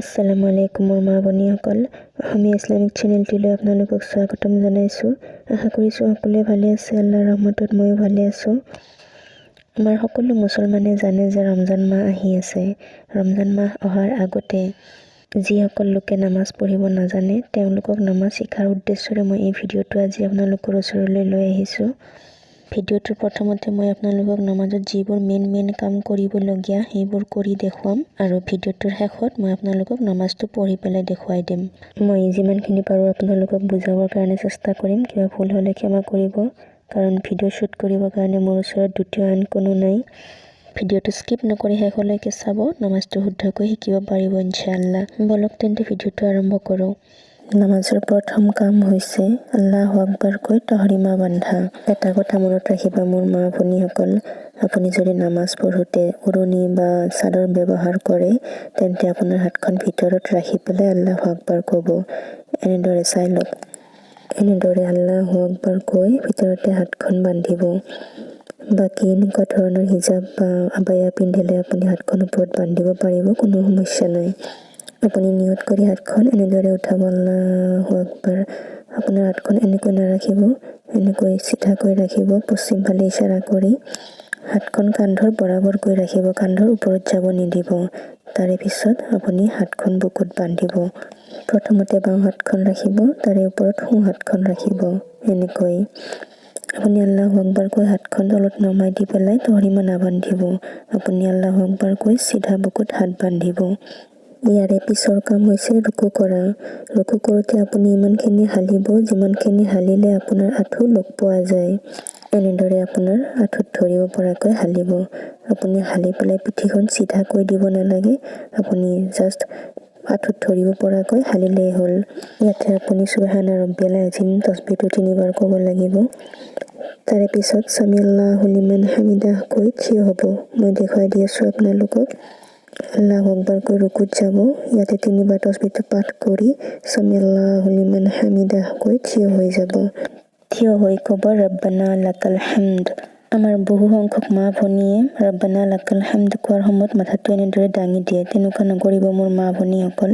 আসসালামু আলাইকুম মোৰ মা ভনীসকল, অসমীয়া ইছলামিক চেনেলটিলৈ আপোনালোকক স্বাগতম জনাইছোঁ। আশা কৰিছোঁ সকলোৱে ভালে আছে। আল্লাহৰ ৰহমতত ময়ো ভালে আছোঁ। আমাৰ সকলো মুছলমানে জানে যে ৰমজান মাহ আহি আছে। ৰমজান মাহ অহাৰ আগতে যিসকল লোকে নামাজ পঢ়িব নাজানে তেওঁলোকক নামাজ শিকাৰ উদ্দেশ্যৰে মই এই ভিডিঅ'টো আজি আপোনালোকৰ ওচৰলৈ লৈ আহিছোঁ। ভিডিঅ'টোৰ প্ৰথমতে মই আপোনালোকক নামাজত যিবোৰ মেইন কাম কৰিবলগীয়া সেইবোৰ কৰি দেখুৱাম আৰু ভিডিঅ'টোৰ শেষত মই আপোনালোকক নামাজটো পঢ়ি পেলাই দেখুৱাই দিম। মই যিমানখিনি পাৰোঁ আপোনালোকক বুজাবৰ কাৰণে চেষ্টা কৰিম। কিবা ভুল হ'লে ক্ষমা কৰিব, কাৰণ ভিডিঅ' শ্বুট কৰিবৰ কাৰণে মোৰ ওচৰত দ্বিতীয় আন কোনো নাই। ভিডিঅ'টো স্কিপ নকৰি শেষলৈকে চাব, নামাজটো শুদ্ধকৈ শিকিব পাৰিব ইনশাআল্লাহ। বলক তেন্তে ভিডিঅ'টো আৰম্ভ কৰোঁ। নামাজৰ প্ৰথম কাম হৈছে আল্লাহু আকবাৰ কৈ তহৰিমা বান্ধা। এটা কথা মনত ৰাখিবা মোৰ মা ভনীসকল, আপুনি যদি নামাজ পঢ়োঁতে উৰণি বা চাদৰ ব্যৱহাৰ কৰে তেন্তে আপোনাৰ হাতখন ভিতৰত ৰাখি পেলাই আল্লাহু আকবাৰ ক'ব। এনেদৰে চাই লওক, এনেদৰে আল্লাহু আকবাৰ কৈ ভিতৰতে হাতখন বান্ধিব। বাকী এনেকুৱা ধৰণৰ হিজাব বা আবায়া পিন্ধিলে আপুনি হাতখন ওপৰত বান্ধিব পাৰিব, কোনো সমস্যা নাই। আপুনি নিয়ত কৰি হাতখন এনেদৰে উঠাব আল্লাহু আকবাৰ। আপোনাৰ হাতখন এনেকৈ নাৰাখিব, এনেকৈ চিধাকৈ ৰাখিব, পশ্চিম ফালে ইশাৰা কৰি। হাতখন কান্ধৰ বৰাবৰকৈ ৰাখিব, কান্ধৰ ওপৰত যাব নিদিব। তাৰে পিছত আপুনি হাতখন বুকুত বান্ধিব। প্ৰথমতে বাওঁ হাতখন ৰাখিব, তাৰে ওপৰত সোঁ হাতখন ৰাখিব। এনেকৈ আপুনি আল্লাহু আকবাৰ কৈ হাতখন তলত নমাই দি পেলাই তহৰিমা নাবান্ধিব। আপুনি আল্লাহু আকবাৰ কৈ চিধা বুকুত হাত বান্ধিব। ইয়াৰে পিছৰ কাম হৈছে ৰুকু কৰা। ৰুকু কৰোঁতে আপুনি ইমানখিনি হালিব যিমানখিনি হালিলে আপোনাৰ আঁঠু লগ পোৱা যায়। এনেদৰে আপোনাৰ আঁঠুত ধৰিব পৰাকৈ হালিব। আপুনি হালি পেলাই পিঠিখন চিধাকৈ দিব নালাগে, আপুনি জাষ্ট আঁঠুত ধৰিব পৰাকৈ হালিলেই হ'ল। ইয়াতে আপুনি সুবহানা ৰব্বিয়াল আযীম তাসবিহটো 3 বাৰ ক'ব লাগিব। তাৰে পিছত সামি আল্লাহু লিমান হামিদাহ কৈ থিয় হ'ব। মই দেখুৱাই দি আছোঁ আপোনালোকক। আল্লাহু আকবাৰ কৈ ৰুকুত যাব। ইয়াতে 3 বাৰ তাসবিহটো পাঠ কৰি সামি আল্লাহু লিমান হামিদাহ কৈ থিয় হৈ যাব। থিয় হৈ ক'ব ৰব্বানা লাকাল হামদ। আমাৰ বহু সংখ্যক মা ভনীয়ে ৰব্বানা লাকাল হামদ কোৱাৰ সময়ত মাথাটো এনেদৰে দাঙি দিয়ে। তেনেকুৱা নকৰিব মোৰ মা ভনীসকল।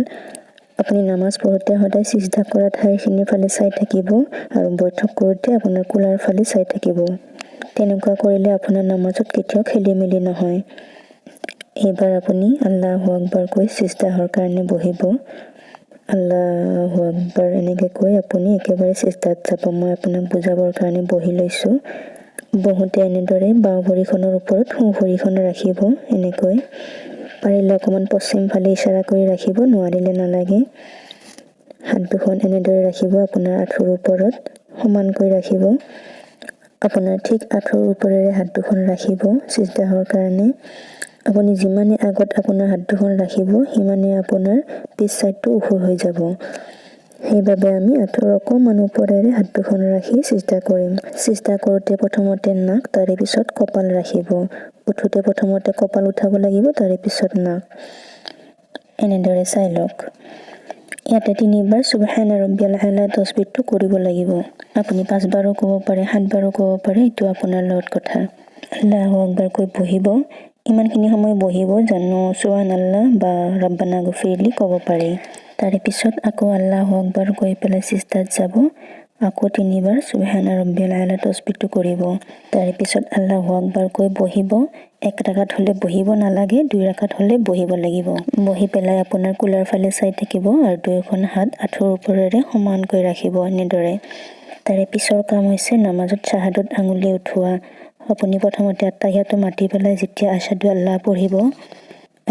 আপুনি নামাজ পঢ়োঁতে সদায় চিজদা কৰা ঠাইখিনিৰ ফালে চাই থাকিব আৰু বৈঠক কৰোঁতে আপোনাৰ কোলাৰ ফালে চাই থাকিব। তেনেকুৱা কৰিলে আপোনাৰ নামাজত কেতিয়াও খেলি মেলি নহয়। এইবাৰ আপুনি আল্লাহু আকবাৰ কৈ চিজদাহৰ কাৰণে বহিব। আল্লাহু আকবাৰ এনেকৈ কৈ আপুনি একেবাৰে চিজদাত যাব। মই আপোনাক বুজাবৰ কাৰণে বহি লৈছোঁ। বহুতে এনেদৰে বাওঁ ভৰিখনৰ ওপৰত সোঁ ভৰিখন ৰাখিব। এনেকৈ পাৰিলে অকণমান পশ্চিম ফালে ইশাৰা কৰি ৰাখিব, নোৱাৰিলে নালাগে। হাত দুখন এনেদৰে ৰাখিব আপোনাৰ আঁঠুৰ ওপৰত, সমানকৈ ৰাখিব। আপোনাৰ ঠিক আঁঠুৰ ওপৰেৰে হাত দুখন ৰাখিব চিজদাহৰ কাৰণে। আপুনি যিমানে আগত আপোনাৰ হাত দুখন ৰাখিব সিমানে আপোনাৰ পিছ চাইডটো ওখ হৈ যাব। সেইবাবে আমি আঁঠুৰ অকণমান ওপৰেৰে হাত দুখন ৰাখি চিজদা কৰিম। চিজদা কৰোঁতে প্ৰথমতে নাক, তাৰে পিছত কপাল ৰাখিব। উঠোঁতে প্ৰথমতে কপাল উঠাব লাগিব, তাৰে পিছত নাক। এনেদৰে চাই লওক। ইয়াতে 3 বাৰ সুবহানা ৰব্বিয়াল আলা তাসবিহটো কৰিব লাগিব। আপুনি 5 বাৰো ক'ব পাৰে, 7 বাৰো ক'ব পাৰে, এইটো আপোনাৰ লগত কথা। আল্লাহু আকবাৰ কৈ বহিব। ইমানখিনি সময় বহিব জানো সুবহানাল্লাহ বা ৰব্বানা গফিৰলি ক'ব পাৰি। তাৰে পিছত আকৌ আল্লাহু আকবাৰ কৈ পেলাই চিজদাত যাব। আকৌ 3 বাৰ সুবহানা ৰব্বিয়াল আলা তাসবিহটো কৰিব। তাৰে পিছত আল্লাহু আকবাৰ কৈ বহিব। 1 ৰাকাত হ'লে বহিব নালাগে, 2 ৰাকাত হ'লে বহিব লাগিব। বহি পেলাই আপোনাৰ কোলাৰ ফালে চাই থাকিব আৰু 2খন হাত আঁঠুৰ ওপৰেৰে সমানকৈ ৰাখিব এনেদৰে। তাৰে পিছৰ কাম হৈছে নামাজত শ্বাহাদত আঙুলি উঠোৱা। আপুনি প্ৰথমতে আত্তাহিয়াটো মাতি পেলাই যেতিয়া আছহাদু আল্লাহ পঢ়িব,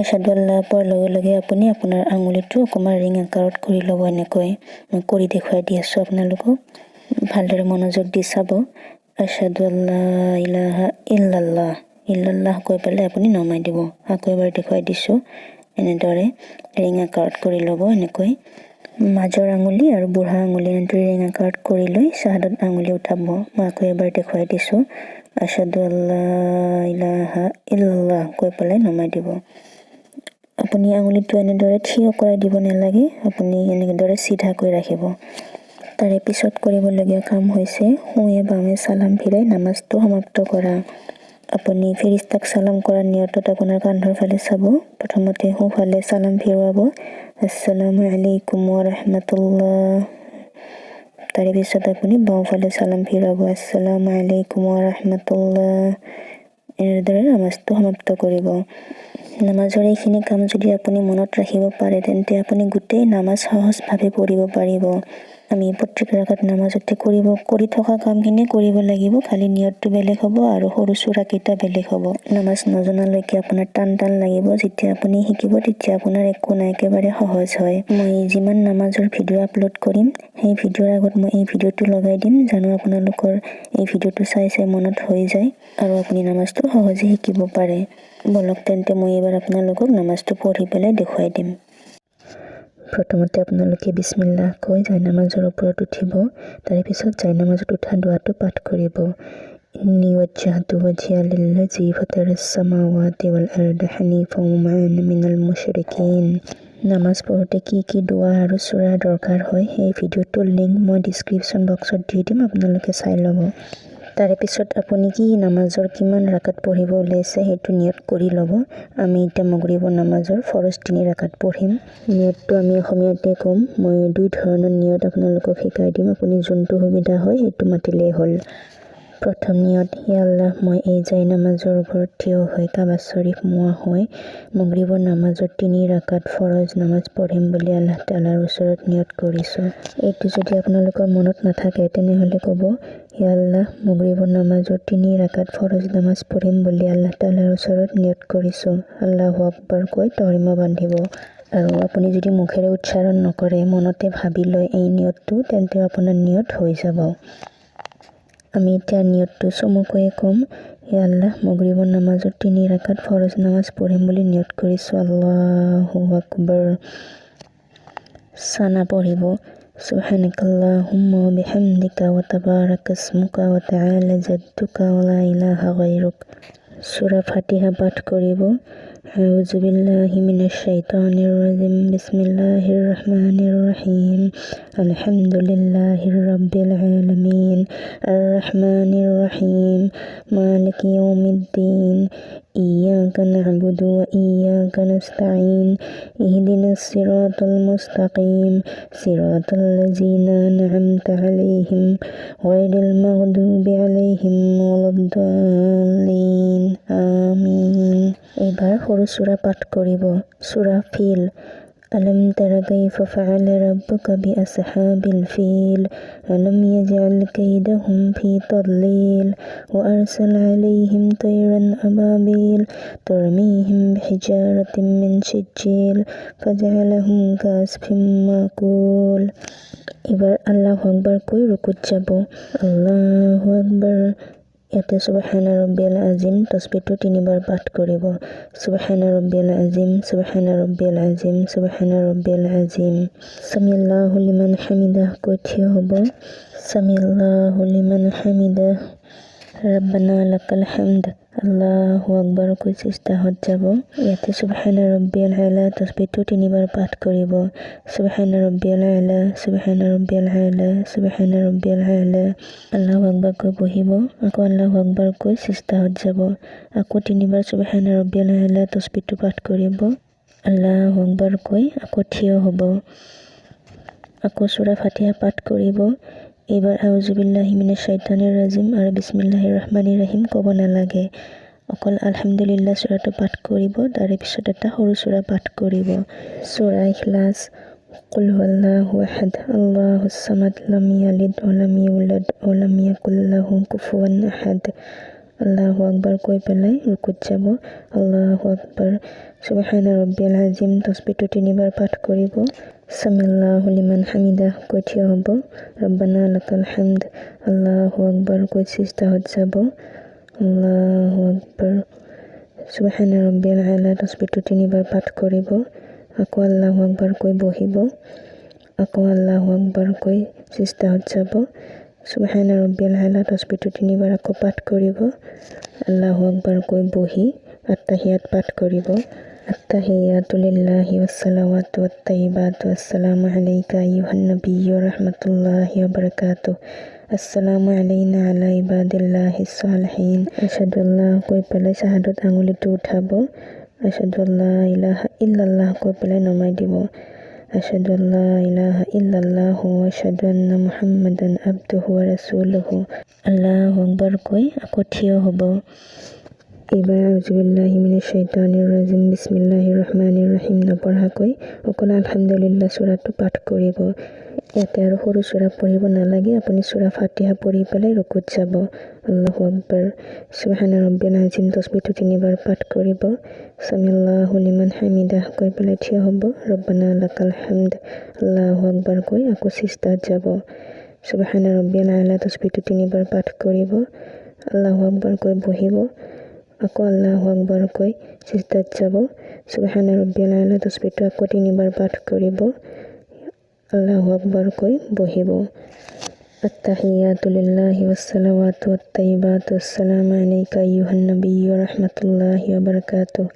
আছহাদু আল্লাহ পোৱাৰ লগে লগে আপুনি আপোনাৰ আঙুলিটো অকণমান ৰিং আকাৰত কৰি ল'ব। এনেকৈ মই কৰি দেখুৱাই দি আছোঁ আপোনালোকক। ভালদৰে মনোযোগ দি চাব। আছহাদু আল্লা ইলাহা ইল্লাল্লাহ, ইল্লাল্লাহ কৈ পেলাই আপুনি নমাই দিব। আকৌ এবাৰ দেখুৱাই দিছোঁ। এনেদৰে ৰিং আকাৰত কৰি ল'ব। এনেকৈ মাজৰ আঙুলি আৰু বুঢ়া আঙুলি এনেদৰে ৰিং আকাৰত কৰি লৈ শ্বাহাদত আঙুলি উঠাব। মই আকৌ এবাৰ দেখুৱাই দিছোঁ। আছহাদু আল্লা ইলাহা ইল্লাল্লাহ কৈ পেলাই নমাই দিব। আপুনি আঙুলিটো এনেদৰে থিয় কৰাই দিব নালাগে, আপুনি এনেদৰে চিধাকৈ ৰাখিব। তাৰে পিছত কৰিবলগীয়া কাম হৈছে সোঁৱে বাৱে চালাম ফিৰাই নামাজটো সমাপ্ত কৰা। আপুনি ফেৰিস্তাক চালাম কৰাৰ নিয়তত আপোনাৰ কান্ধৰ ফালে চাব। প্ৰথমতে সোঁফালে চালাম ফিৰুৱাব, আসসালামু আলাইকুম ওয়া ৰাহমাতুল্লাহ। তাৰে পিছত আপুনি বাওঁফালে চালাম ফিৰাব, আসসালামু আলাইকুম ওয়া ৰাহমাতুল্লাহ। এনেদৰে নামাজটো সমাপ্ত কৰিব। নামাজৰ এইখিনি কাম যদি আপুনি মনত ৰাখিব পাৰে তেন্তে আপুনি গোটেই নামাজ সহজভাৱে পঢ়িব পাৰিব। আমি প্ৰত্যেক ৰাকাত নামাজতে কৰি থকা কামখিনি কৰিব লাগিব, খালি নিয়তটো বেলেগ হ'ব আৰু সৰু সূৰা কেইটা বেলেগ হ'ব। নামাজ নজনালৈকে আপোনাৰ টান লাগিব, যেতিয়া আপুনি শিকিব তেতিয়া আপোনাৰ একো নাই, একেবাৰে সহজ হয়। মই যিমান নামাজৰ ভিডিঅ' আপলোড কৰিম সেই ভিডিঅ'ৰ আগত মই এই ভিডিঅ'টো লগাই দিম, জানো আপোনালোকৰ এই ভিডিঅ'টো চাই মনত হৈ যায় আৰু আপুনি নামাজটো সহজে শিকিব পাৰে। বলক তেন্তে মই এইবাৰ আপোনালোকক নামাজটো পঢ়ি পেলাই দেখুৱাই দিম। প্ৰথমতে আপোনালোকে বিসমিল্লাহ কৈ জায়নামাজৰ ওপৰত উঠিব। তাৰে পিছত জায়নামাজত উঠা দোৱাটো পাঠ কৰিব। ইন্নী ৱাজ্জাহতু ৱাজহিয়া লিল্লাযী ফাতাৰাছ সামাৱাতি ওয়াল আৰদা হানিফাও ওয়া মা আনা মিনাল মুশৰিকিন। নামাজ পঢ়োঁতে কি দোৱা আৰু সূৰা দৰকাৰ হয় সেই ভিডিঅ'টোৰ লিংক মই ডিছক্ৰিপশ্যন বক্সত দি দিম, আপোনালোকে চাই ল'ব। তাৰে পিছত আপুনি নামাজৰ কিমান ৰাকাত পঢ়িব ওলাইছে সেইটো নিয়ত কৰি ল'ব। আমি এতিয়া মাগৰিবৰ নামাজৰ ফৰজ 3 ৰাকাত পঢ়িম। নিয়তটো আমি অসমীয়াতে ক'ম। মই 2 ধৰণৰ নিয়ত আপোনালোকক শিকাই দিম, আপুনি যোনটো সুবিধা হয় সেইটো মাতিলেই হ'ল। প্ৰথম নিয়ত, য়া আল্লাহ, মই এই জায়নামাজৰ ওপৰত থিয় হৈ কাবা শৰীফ মুৱা হৈ মাগৰিবৰ নামাজৰ 3 ৰাকাত ফৰজ নামাজ পঢ়িম বুলি আল্লাহ তাআলাৰ ওচৰত নিয়ত কৰিছোঁ। এইটো যদি আপোনালোকৰ মনত নাথাকে তেনেহ'লে ক'ব, য়া আল্লাহ, মাগৰিবৰ নামাজৰ 3 ৰাকাত ফৰজ নামাজ পঢ়িম বুলি আল্লাহ তাআলাৰ ওচৰত নিয়ত কৰিছোঁ। আল্লাহু আকবৰ কৈ তহৰিমা বান্ধিব। আৰু আপুনি যদি মুখেৰে উচ্চাৰণ নকৰে, মনতে ভাবি লয় এই নিয়তটো, তেন্তে আপোনাৰ নিয়ত হৈ যাব। আমি এতিয়া নিয়তটো চমুকৈ ক'ম। য়া আল্লাহ, মাগৰিবৰ নামাজৰ 3 ৰাকাত ফৰজ নামাজ পঢ়িম বুলি নিয়ত কৰিছোঁ। আল্লাহু আকবৰ। সানা পঢ়িব। সুবহানাকাল্লাহুম্মা ওয়া বিহামদিকা ওয়া তাবাৰাকা ইসমুকা ওয়া তাআলা জাদ্দুকা ওয়া লা ইলাহা গায়ৰুক। সূৰা ফাতিহা পাঠ কৰিব। আউযু বিল্লাহি মিনাশ শাইতানিৰ ৰাজিম। বিসমিল্লাহিৰ ৰহমানিৰ ৰহিম। আলহামদুলিল্লাহি ৰাব্বিল আলামিন। আর রহমানির রহিম। মালিকি ইয়াউমিদ্দিন। ইয়্যাকা না'বুদু ওয়া ইয়্যাকা নাস্তাঈন। ইহদিনাস সিরাতাল মুস্তাকিম। সিরাতাল লাযিনা আন'আমতা আলাইহিম গায়রিল মাগদুবি আলাইহিম ওয়ালাদ-দাল্লিন। আমিন। এবাৰ সৰু সূৰা পাঠ কৰিব। সূৰা ফিল। আলম তাৰা কাইফা ফাআলা রাব্বুকা বিআসহাবিল ফিল। আলম ইয়াজআল কাইদাহুম ফি তাদলিল। ওয়া আরসালা আলাইহিম তায়রান আবাবিল তারমিহিম বিহিজারাতিম মিন সিজ্জিল ফাজআলাহুম কাআসফিম মাকুল। এবাৰ আল্লাহু আকবাৰ কৈ ৰুকুত যাব। আল্লাহু আকবাৰ। ইয়াতে সুবহানা ৰাব্বিয়াল আযীম তাসবিহটো 3 বাৰ পাঠ কৰিব। সুবহানা ৰাব্বিয়াল আযীম, সুবহানা ৰাব্বিয়াল আযীম, সুবহানা ৰাব্বিয়াল আযীম। সামিআল্লাহু লিমান হামিদাহ কৈ থিয় হ'ব। সামিআল্লাহু লিমান হামিদাহ। ৰাব্বানা লাকাল হামদ। আল্লাহু আকবাৰ কৈ সিজদাত যাব। ইয়াতে সুবহানা ৰাব্বিয়াল আলা তাসবিহটো 3 বাৰ পাঠ কৰিব। সুবহানা ৰাব্বিয়াল আলা, সুবহানা ৰাব্বিয়াল আলা, সুবহানা ৰাব্বিয়াল আলা। আল্লাহু আকবাৰ কৈ বহিব। আকৌ আল্লাহু আকবাৰ কৈ সিজদাত যাব। আকৌ 3 বাৰ সুবহানা ৰাব্বিয়াল আলা তাসবিহটো পাঠ কৰিব। আল্লাহু আকবাৰ কৈ আকৌ থিয় হ'ব। আকৌ সূৰা ফাতিহা পাঠ কৰিব। এইবাৰ আউযু বিল্লাহি মিনাশ শাইতানিৰ ৰাজিম আৰু বিসমিল্লাহিৰ ৰহমানিৰ ৰহিম ক'ব নালাগে, অকল আলহামদুলিল্লাহ সূৰাটো পাঠ কৰিব। তাৰে পিছত এটা সৰু সূৰা পাঠ কৰিব। সূৰা ইখলাছ। কুল হুৱাল্লাহু আহাদ, আল্লাহুছ সামাদ, লাম ইয়ালিদ ওয়া লাম ইউলাদ ওয়া লাম ইয়াকুল লাহু কুফুৱান আহাদ। আল্লাহু আকবাৰ কৈ পেলাই ৰুকুত যাব। আল্লাহু আকবাৰ। সুবহানা ৰাব্বিয়াল আযীম তাসবিহটো 3 বাৰ পাঠ কৰিব। সামিআল্লাহু লিমান হামিদাহ কৈ থিয় হ'ব। ৰব্বানা লাকাল হামদ। আল্লাহু আকবাৰ কৈ সিজদাত যাব। আল্লাহু আকবাৰ। সুবহানা ৰাব্বিয়াল আলা তাসবিহটো 3 বাৰ পাঠ কৰিব। আকৌ আল্লাহু আকবাৰ কৈ বহিব। আকৌ আল্লাহু আকবাৰ কৈ সিজদাত যাব। সুবহানা ৰাব্বিয়াল আলা তাসবিহটো 3 বাৰ আকৌ পাঠ কৰিব। আল্লাহু আকবাৰ কৈ বহি আত্তাহিয়াত পাঠ কৰিব। আত্তাহিয়াতু লিল্লাহি ওয়াসসালাওয়াতু ওয়াত-তাইয়্যিবাতু আসসালামু আলাইকা আইয়ুহান নাবিয়্যু ওয়া রাহমাতুল্লাহি ওয়া বারাকাতুহু। আসসালামু আলাইনা আলা ইবাদিল্লাহিস সালিহিন। আশহাদু আল্লাহ কৈ পেলাই শাহাদত আঙুলিটো উঠাব। আশহাদু আল্লা ইলাহা ইল্লাল্লাহ কৈ পেলাই নমাই দিব। আশহাদু আল্লা ইলাহা ইল্লাল্লাহু ওয়া আশহাদু আন্না মুহাম্মাদান আবদুহু ওয়া ৰাছুলুহু। আল্লাহু আকবাৰ কৈ আকৌ থিয় হ'ব। এইবাৰ আউযুবিল্লাহি মিনাশ শাইতানিৰ ৰাজিম বিসমিল্লাহিৰ ৰহমানিৰ ৰহিম নপঢ়াকৈ অকল আলহামদুলিল্লাহ সূৰাটো পাঠ কৰিব। ইয়াতে আৰু সৰু সূৰা পঢ়িব নালাগে, আপুনি সূৰা ফাতিহা পঢ়ি পেলাই ৰুকুত যাব। আল্লাহু আকবাৰ। সুবহানা ৰাব্বিয়াল আযীম তাসবিহটো 3 বাৰ পাঠ কৰিব। সামিআল্লাহু লিমান হামিদাহ কৈ পেলাই থিয় হ'ব। ৰব্বানা লাকাল হামদ। আল্লাহু আকবাৰ কৈ আকৌ সিজদাত যাব। সুবহানা ৰাব্বিয়াল আলা তাসবিহটো 3 বাৰ পাঠ কৰিব। আল্লাহু আকবাৰ কৈ বহিব। আকৌ আল্লাহু আকবাৰ কৈ সিজদাত যাব। সুবহানা ৰাব্বিয়াল আলা তাসবিহটো আকৌ 3 বাৰ পাঠ কৰিব। আল্লাহু আকবার কৈ বহিব। আত্তাহিয়াতু লিল্লাহি ওয়াসসালাওয়াতু ওয়াত-তাইয়্যিবাতু আসসালামু আলাইকা আইয়ুহান নাবিয়্যু ওয়া রাহমাতুল্লাহি ওয়া বারাকাতুহু।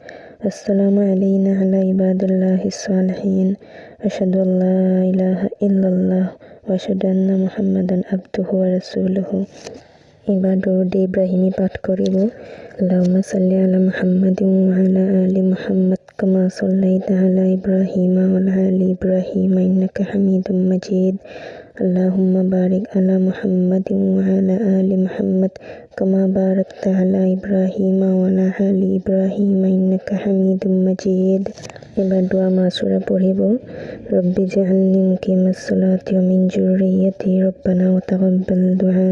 আসসালামু আলাইনা আলা ইবাদিল্লাহিস সালিহিন। আশহাদু আল্লা ইলাহা ইল্লাল্লাহ ওয়া আশহাদু আন্না মুহাম্মাদান আবদুহু ওয়া রাসূলুহু। এবার দরুদ ইব্রাহিমি পাঠ কৰিব। আল্লাহুম্মা সাল্লি আলা মুহাম্মাদিন ওয়া আলা আলি মুহাম্মাদ কামা সাল্লাইতা আলা ইব্রাহিম ওয়া আলা আলি ইব্রাহিম ইন্নাকা হামিদুম মাজিদ। আল্লাহুম্মা বারিক আলা মুহাম্মাদিন ওয়া আলা আলি মুহাম্মাদ কামা বারাকতা আলা ইব্রাহিম ওয়া আলা আলি ইব্রাহিম ইন্নাকা হামিদুম মাজিদ। এবার দোয়া মাসুরা পঢ়িব। রব্বি জাআলনি মুকিমাস সালাতি ওয়া মিন যুররিয়্যাতি রব্বানা ওয়া তাকাব্বাল দুআ।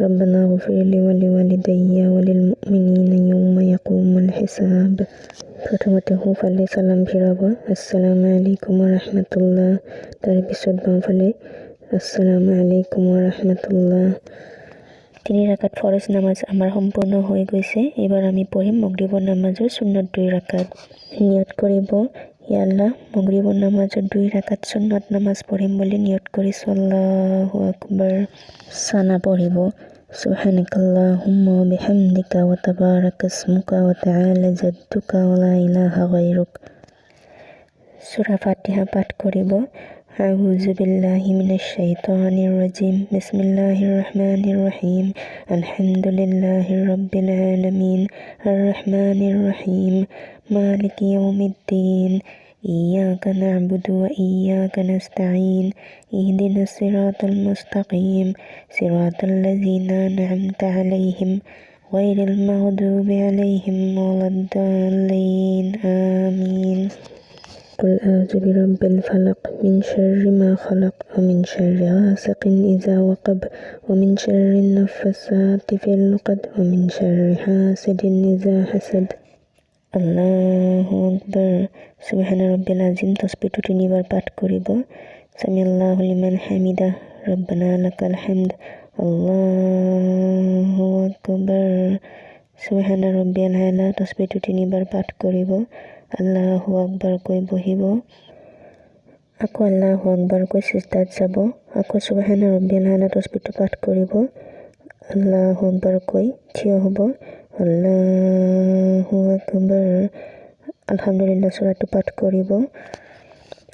রব্বানা ইগফিরলি ওয়া লিওয়ালিদাইয়া ওয়া লিল মুমিনিনা ইয়াওমা ইয়াকুমুল হিসাব। প্ৰথমতে সোঁফালে সালাম ফিৰাব, আসসালামু আলাইকুম ওয়া ৰাহমাতুল্লাহ। তাৰ পিছত বাওঁফালে আসসালামু আলাইকুম ওয়া ৰাহমাতুল্লাহ। 3 ৰাকাত ফৰজ নামাজ আমাৰ সম্পূৰ্ণ হৈ গৈছে। এইবাৰ আমি পঢ়িম মাগৰিবৰ নামাজৰ সুন্নত 2 ৰাকাত। নিয়ত কৰিব, ইয়া আল্লাহ মাগৰিবৰ নামাজৰ 2 ৰাকাত সুন্নত নামাজ পঢ়িম বুলি নিয়ত কৰিছোঁ। আল্লাহু আকবার। সানা পঢ়িব। সুবহানাকাল্লাহুম্মা ওয়া বিহামদিকা ওয়া তাবারাকা ইসমুকা ওয়া তাআলা জাদ্দুকা ওয়া লা ইলাহা গায়রুক। সূরা ফাতিহা পাঠ কৰিব। আউযু বিল্লাহি মিনাশ শাইতানির রাজিম। বিসমিল্লাহির রহমানির রহিম। আলহামদুলিল্লাহি রাব্বিল আলামিন। আর রহমানির রহিম। মালিকি ইয়াউমিদ্দিন। ইয়াকা না'বুদু ওয়া ইয়াকা নাস্তাঈন। ইহদিনাস সিরাতাল মুস্তাকিম। সিরাতাল লাযিনা আন'আমতা আলাইহিম গায়রিল মাগদুবি আলাইহিম ওয়ালাদ-দাল্লিন। আমিন। قل أعوذ برب الفلق من شر ما خلق ومن شر غاسق إذا وقب ومن شر النفاثات في العقد ومن شر حاسد إذا حسد। আল্লাহু আকবার। সুবহানা রাব্বিল আযীম তাসবিহটো 3 বাৰ পাঠ কৰিব। সামিআল্লাহু লিমান হামিদাহ। ৰব্বানা লাকাল হামদ। আল্লাহু আকবাৰ। সুবহানা ৰাব্বিয়াল আলা তাসবিহটো 3 বাৰ পাঠ কৰিব। আল্লাহু আকবাৰ কৈ বহিব। আকৌ আল্লাহু আকবাৰ কৈ সিজদাত যাব। আকৌ সুবহানা ৰাব্বিয়াল আলা তাসবিহটো পাঠ কৰিব। আল্লাহু আকবাৰ কৈ থিয় হ'ব। আল্লাহু আকবাৰ। আলহামদুলিল্লাহ সূৰাটো পাঠ কৰিব।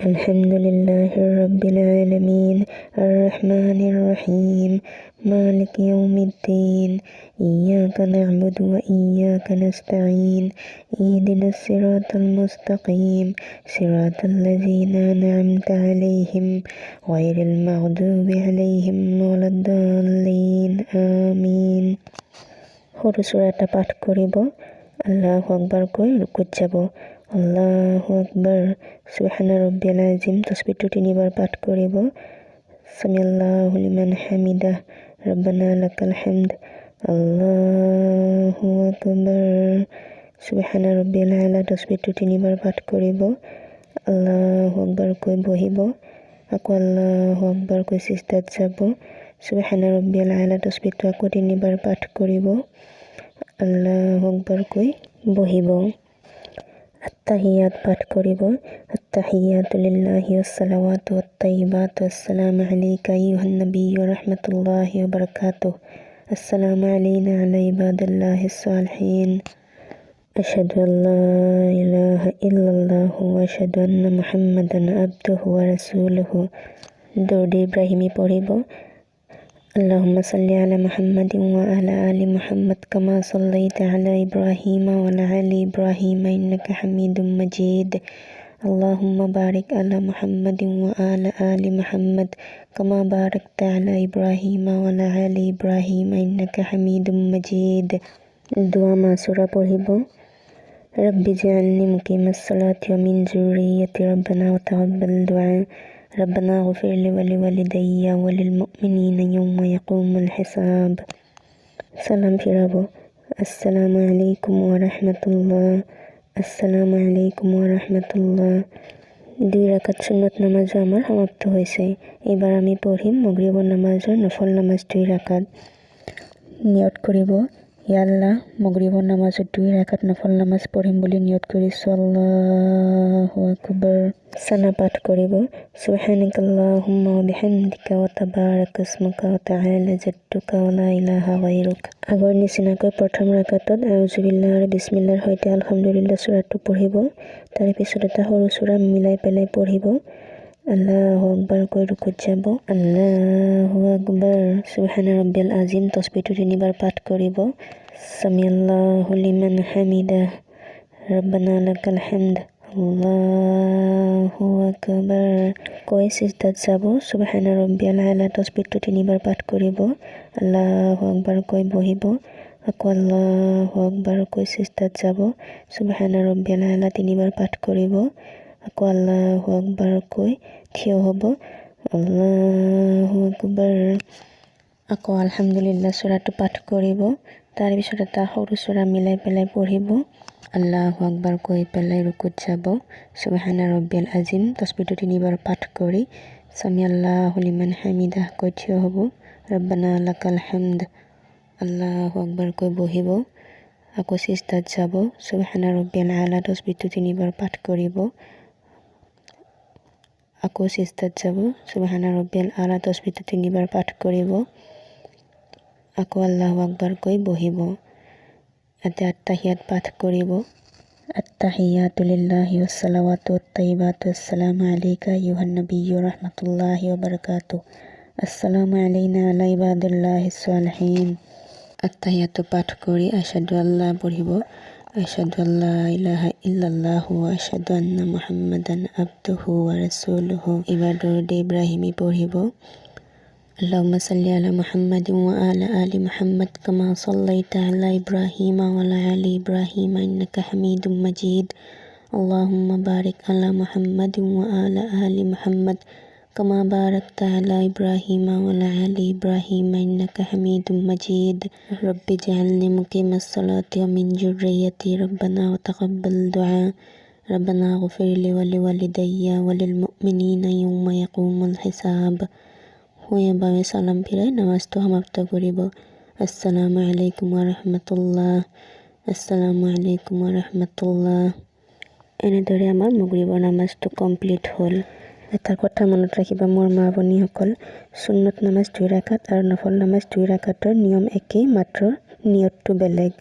আলহামদুলিল্লাহি রাব্বিল আলামিন। আর রহমানির রহিম। মালিকি ইয়াউমিদ্দিন। ইয়াকা না'বুদু ওয়া ইয়াকা নাস্তাঈন। ইহদিনাস সিরাতাল মুস্তাকিম। সিরাতাল লাযিনা আন'আমতা আলাইহিম গায়রিল মাগদুবি আলাইহিম ওয়ালাদ-দাল্লিন। আমিন। সৰু সূৰাটা পাঠ কৰিব। আল্লাহু আকবাৰ কৈ ৰুকুত যাব। আল্লাহু আকবাৰ। সুবহানা ৰাব্বিয়াল আযীম তাসবিহটো 3 বাৰ পাঠ কৰিব। সামিআল্লাহু লিমান হামিদাহ। ৰব্বানা লাকাল হামদ। আল্লাহু আকবাৰ। সুবহানা ৰাব্বিয়াল আলা তাসবিহটো 3 বাৰ পাঠ কৰিব। আল্লাহু আকবাৰ কৈ বহিব। আকৌ আল্লাহু আকবাৰ কৈ সিজদাত যাব। সুবহানা ৰাব্বিয়াল আলা তাসবিহটো আকৌ 3 বাৰ পাঠ কৰিব। আল্লাহু আকবাৰ কৈ বহিব। আত্তাহিয়াত পাঠ কৰিব। আত্তাহিয়াতু লিল্লাহি ওয়াসসালাওয়াতু ওয়াত-তাইয়্যিবাতু আসসালামু আলাইকা আইয়ুহান নাবিয়্যু ওয়া রাহমাতুল্লাহি ওয়া বারাকাতুহু। আসসালামু আলাইনা আলা ইবাদিল্লাহিস সালিহিন। আশহাদু আল্লা ইলাহা ইল্লাল্লাহু ওয়া আশহাদু আন্না মুহাম্মাদান আবদুহু ওয়া রাসূলুহু। দরুদ ইব্রাহিমি পঢ়িব। اللهم صل على محمد وعلى آل محمد كما صليت على إبراهيم وعلى آل إبراهيم إنك حميد مجيد. আল্লাহুম্মা বারিক আলা মুহাম্মাদিন ওয়া আলা আলি মুহাম্মাদ কামা বারাকতা আলা ইব্রাহিম ওয়া আলা আলি ইব্রাহিম ইন্নাকা হামিদুম মাজিদ। দোয়া মাসুরা পড়িব। রব্বি জাআলনি মুকিমাস সালাতি ওয়া মিন যুররিয়্যাতি রব্বানা ওয়া তাকাব্বাল দুআ রব্বানা ইগফিরলি ওয়া লিওয়ালিদাইয়া ওয়া লিল মুমিনিনা ইয়াওমা ইয়াকুমুল হিসাব। সালাম ফিরাবো। আসসালামু আলাইকুম ওয়া রাহমাতুল্লাহ। আসসালামু আলাইকুম ওয়া রাহমাতুল্লাহ। 2 রাকাত সুন্নত নামাজ আমার সমাপ্ত হয়েছে। এবার আমি পড়িম মাগৰিবৰ নামাজৰ নফল নামাজ 2 ৰাকাত। নিয়ত কৰিব, ইয়া আল্লাহ মাগৰিবৰ নামাজত 2 ৰাকাত নফল নামাজ পঢ়িম বুলি নিয়ত কৰিছোঁ। আল্লাহু আকবাৰ। সানা পাঠ কৰিব। সুবহানাকাল্লাহুম্মা ওয়া বিহামদিকা ওয়া তাবাৰাকা ইসমুকা ওয়া তাআলা জাদ্দুকা ওয়া লা ইলাহা গায়ৰুক। আগৰ নিচিনাকৈ প্ৰথম ৰাকাতত আউযু বিল্লাহি আৰু বিসমিল্লাহৰ সৈতে আলহামদুলিল্লাহ সূৰাটো পঢ়িব। তাৰ পিছত এটা সৰু সূৰা মিলাই পেলাই পঢ়িব। আল্লাহু আকবাৰ কৈ ৰুকুত যাব। আল্লাহু আকবাৰ। সুবহান ৰাব্বিয়াল আযীম তাসবিহটো 3 বাৰ পাঠ কৰিব। সামিআল্লাহু লিমান হামিদাহ। ৰব্বানা লাকাল হামদ। আল্লাহু আকবাৰ কৈ সিজদাত যাব। সুবহান ৰাব্বিয়াল আলা তাসবিহটো 3 বাৰ পাঠ কৰিব। আল্লাহু আকবাৰ কৈ বহিব। আকৌ আল্লাহু আকবাৰ কৈ সিজদাত যাব। সুবহান ৰাব্বিয়াল আলা 3 বাৰ পাঠ কৰিব। আকৌ আল্লাহু আকবাৰ কৈ থিয় হ'ব। আল্লাহু আকবাৰ। আকৌ আলহামদুলিল্লাহ সূৰাটো পাঠ কৰিব। তাৰ পিছত এটা সৰু সূৰা মিলাই পেলাই পঢ়িব। আল্লাহু আকবাৰ কৈ পেলাই ৰুকুত যাব। সুবহান ৰাব্বিয়াল আযীম তাসবিহটো 3 বাৰ পাঠ কৰি সামিআল্লাহু লিমান হামিদাহ কৈ থিয় হ'ব। ৰব্বানা লাকাল হামদ। আল্লাহু আকবাৰ কৈ বহিব। আকৌ সিজদাত যাব। সুবহান ৰাব্বিয়াল আলা তাসবিহটো 3 বাৰ পাঠ কৰিব। আকৌ সিজদাত যাব। সুবহান ৰাব্বিয়াল আলা তাসবিহটো 3 বাৰ পাঠ কৰিব। আকৌ আল্লাহু আকবাৰ কৈ বহিব। এতিয়া আত্তাহিয়াত পাঠ কৰিব। আত্তাহিয়াতু লিল্লাহি ওয়াসসালাওয়াতু আত-তাইয়্যিবাতু আসসালামু আলাইকা আইয়ুহান নাবিয়্যু ৰাহমাতুল্লাহি ওয়া বাৰাকাতুহু। আসসালামু আলাইনা আলা ইবাদিল্লাহিস সালিহিন। আত্তাহিয়াতু পাঠ কৰি আশহাদু আল্লাহ পঢ়িব। আশহাদু আল্লা ইলাহা ইল্লাল্লাহু ওয়া আশহাদু আন্না মুহাম্মাদান আবদুহু ওয়া রাসূলুহু। এবাৰ দৰুদ ইব্ৰাহিমী পঢ়িব। আল্লাহুম্মা সাল্লি আলা মুহাম্মাদিন ওয়া আলা আলি মুহাম্মাদ কামা সাল্লাইতা আলা ইব্রাহিম ওয়া আলা আলি ইব্রাহিম ইন্নাকা হামিদুম মাজিদ। আল্লাহুম্মা বারিক আলা মুহাম্মাদিন ওয়া আলা আলি মুহাম্মাদ কামা বারাকতা আলা ইব্রাহিম ওয়া আলা আলি ইব্রাহিম ইন্নাকা হামিদুম মাজিদ। রব্বি জাআলনি মুকিমাস সালাতি ওয়া মিন যুররিয়্যাতি রব্বানা ওয়া তাকাব্বাল দুআ রব্বানা ইগফিরলি ওয়া লিওয়ালিদাইয়া ওয়া লিল মুমিনিনা ইয়াওমা ইয়াকুমুল হিসাব। এভাবে সালাম ফিরাই নামাজটো সমাপ্ত কৰিব। আসসালামু আলাইকুম ওয়া ৰাহমাতুল্লাহ। আসসালামু আলাইকুম ওয়া ৰাহমাতুল্লাহ। এনেদৰে আমাৰ মাগৰিবৰ নামাজটো কমপ্লিট হ'ল। এটা কথা মনত ৰাখিবা মোৰ মা ভনীসকল, সুন্নত নামাজ 2 ৰাকাত আৰু নফল নামাজ 2 ৰাকাতৰ নিয়ম একেই, মাত্ৰ নিয়তটো বেলেগ।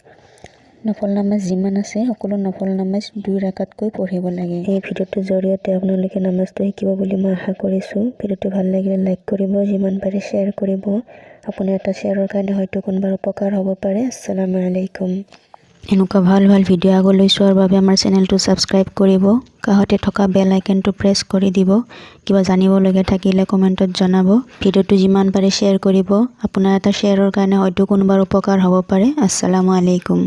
নফল নামাজ যিমান আছে সকলো নফল নামাজ 2 ৰাকাতকৈ পঢ়িব লাগে। এই ভিডিঅ'টোৰ জৰিয়তে আপোনালোকে নামাজটো শিকিব বুলি মই আশা কৰিছোঁ। ভিডিঅ'টো ভাল লাগিলে লাইক কৰিব, যিমান পাৰে শ্বেয়াৰ কৰিব। আপোনাৰ এটা শ্বেয়াৰৰ কাৰণে হয়তো কোনোবাৰ উপকাৰ হ'ব পাৰে। আসসালামু আলাইকুম। এনেকুৱা ভাল ভাল ভিডিঅ' আগলৈ চোৱাৰ বাবে আমাৰ চেনেলটো ছাবস্ক্ৰাইব কৰিব। কাষতে থকা বেল আইকনটো প্ৰেছ কৰি দিব। কিবা জানিবলগীয়া থাকিলে কমেণ্টত জনাব। ভিডিঅ'টো যিমান পাৰে শ্বেয়াৰ কৰিব। আপোনাৰ এটা শ্বেয়াৰৰ কাৰণে হয়তো কোনোবাৰ উপকাৰ হ'ব পাৰে। আসসালামু আলাইকুম।